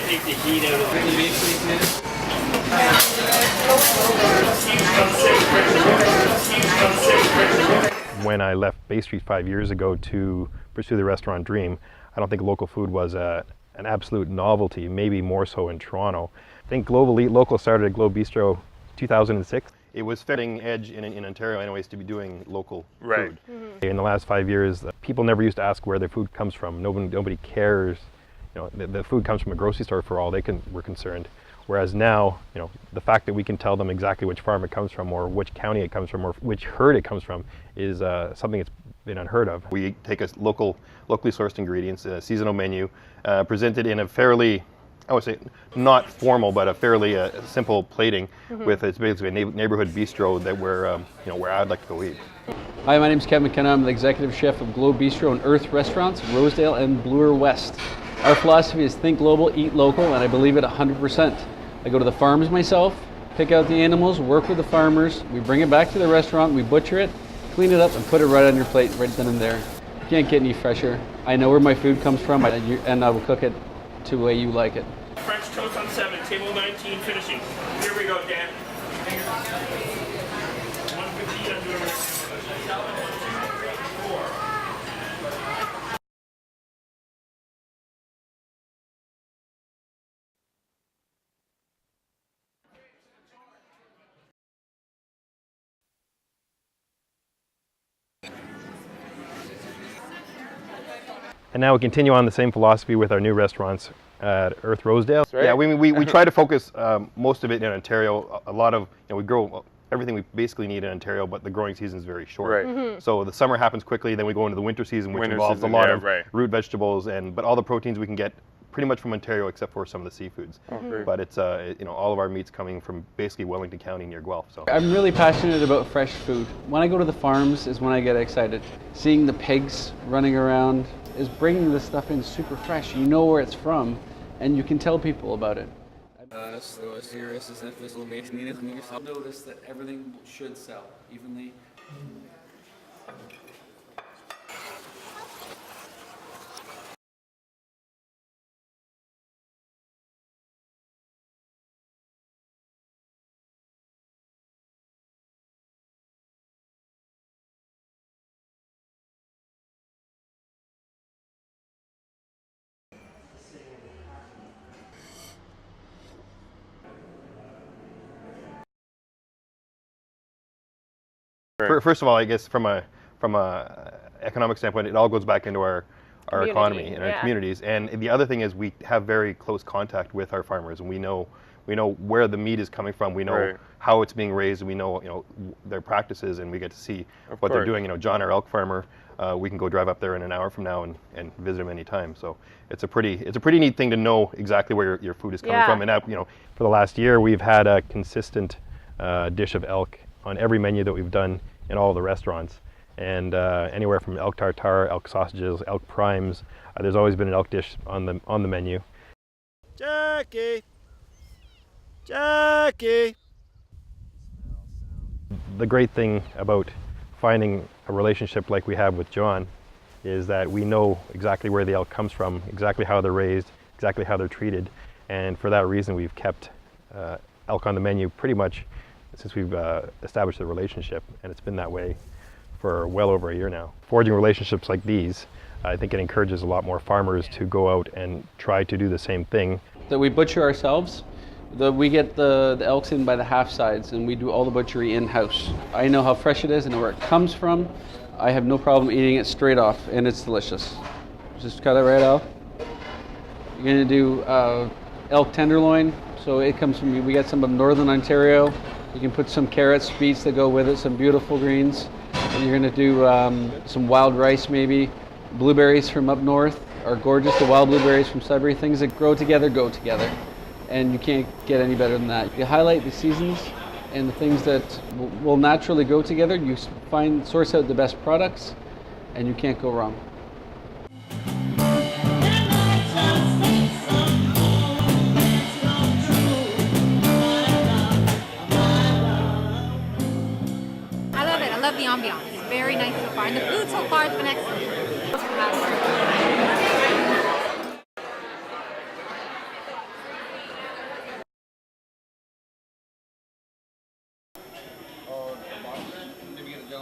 take the heat out of it. When I left Bay Street 5 years ago to pursue the restaurant dream, I don't think local food was an absolute novelty, maybe more so in Toronto. I think Global Eat Local started at Globe Bistro 2006. It was cutting edge in Ontario anyways to be doing local food. Mm-hmm. In the last 5 years, people never used to ask where their food comes from. Nobody cares. You know, the food comes from a grocery store for all were concerned. Whereas now, you know, the fact that we can tell them exactly which farm it comes from, or which county it comes from, or which herd it comes from, is something that's been unheard of. We take a locally sourced ingredients, a seasonal menu, presented in a fairly, I would say, not formal, but a fairly simple plating. Mm-hmm. With it's basically a neighborhood bistro that where I'd like to go eat. Hi, my name is Kevin McKenna. I'm the executive chef of Globe Bistro and Earth Restaurants, Rosedale and Bloor West. Our philosophy is think global, eat local, and I believe it 100%. I go to the farms myself, pick out the animals, work with the farmers, we bring it back to the restaurant, we butcher it, clean it up, and put it right on your plate, right then and there. You can't get any fresher. I know where my food comes from, and I will cook it to the way you like it. French toast on 7, table 19, finishing. Here we go, Dan. 150 on doing And now we continue on the same philosophy with our new restaurants at Earth Rosedale. Right. Yeah, we try to focus most of it in Ontario. A lot of, we grow everything we basically need in Ontario, but the growing season is very short. Right. Mm-hmm. So the summer happens quickly, then we go into the winter season, which involves a lot of root vegetables, but all the proteins we can get pretty much from Ontario except for some of the seafoods. Mm-hmm. But it's all of our meat's coming from basically Wellington County near Guelph. So I'm really passionate about fresh food. When I go to the farms is when I get excited. Seeing the pigs running around is bringing this stuff in super fresh. You know where it's from, and you can tell people about it. Notice that everything should sell evenly. First of all, I guess from a economic standpoint, it all goes back into our economy and our communities. And the other thing is we have very close contact with our farmers, and we know where the meat is coming from. We know how it's being raised. We know their practices, and we get to see what they're doing. John, our elk farmer, we can go drive up there in an hour from now and visit him anytime. So it's a pretty neat thing to know exactly where your food is coming from. And for the last year, we've had a consistent dish of elk on every menu that we've done in all the restaurants, and anywhere from elk tartare, elk sausages, elk primes. There's always been an elk dish on the menu. Jackie. The great thing about finding a relationship like we have with John is that we know exactly where the elk comes from, exactly how they're raised, exactly how they're treated, and for that reason we've kept elk on the menu pretty much since we've established the relationship, and it's been that way for well over a year now. Forging relationships like these, I think it encourages a lot more farmers to go out and try to do the same thing. That we butcher ourselves. We get the elks in by the half sides, and we do all the butchery in-house. I know how fresh it is and where it comes from. I have no problem eating it straight off, and it's delicious. Just cut it right off. You're gonna do elk tenderloin. So it comes from, we got some of Northern Ontario. You can put some carrots, beets that go with it, some beautiful greens. And you're gonna do some wild rice maybe. Blueberries from up north are gorgeous. The wild blueberries from Sudbury, things that grow together, go together. And you can't get any better than that. You highlight the seasons and the things that will naturally go together. You source out the best products, and you can't go wrong. I love the ambiance. It's very nice so far, and the food so far has been excellent.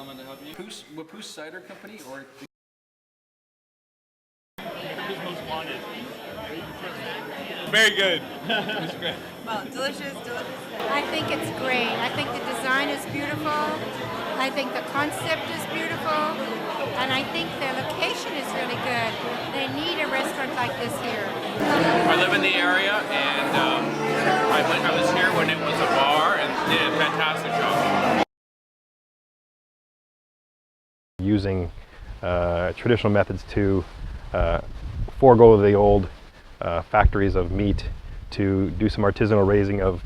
gentleman to help you. Wapoose Cider Company or Who's most wanted? Very good. Well, delicious, delicious. I think it's great. I think the design is beautiful. I think the concept is beautiful. And I think the location is really good. They need a restaurant like this here. I live in the area, and I was here when it was a bar, and did a fantastic job. Using traditional methods to forego the old factories of meat to do some artisanal raising of,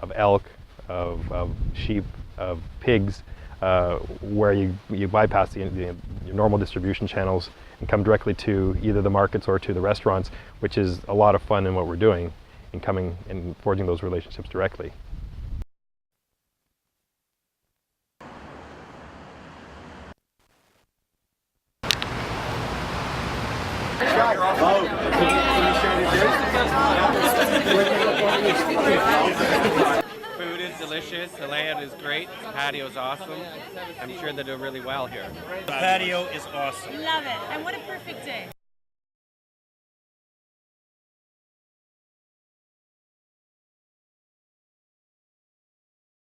of elk, of sheep, of pigs, where you bypass your normal distribution channels and come directly to either the markets or to the restaurants, which is a lot of fun in what we're doing, in coming and forging those relationships directly. Food is delicious, the layout is great, the patio is awesome. I'm sure they do really well here. The patio is awesome. Love it. And what a perfect day.